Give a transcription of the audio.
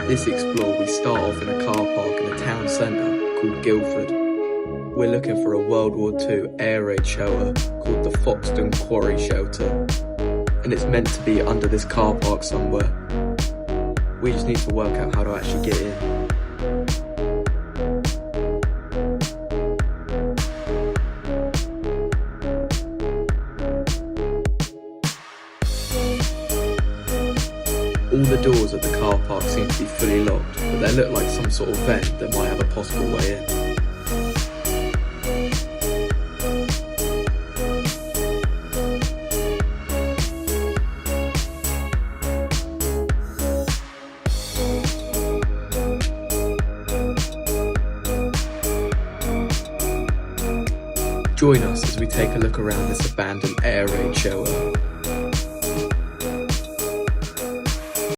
This explore, we start off in a car park in a town centre called Guildford. We're looking for a World War II air raid shelter called the Foxton Quarry Shelter, and it's meant to be under this car park somewhere. We just need to work out how to actually get in. All the doors at the car park seem to be fully locked, but they look like some sort of vent that might have a possible way in. Join us as we take a look around this abandoned air raid shelter.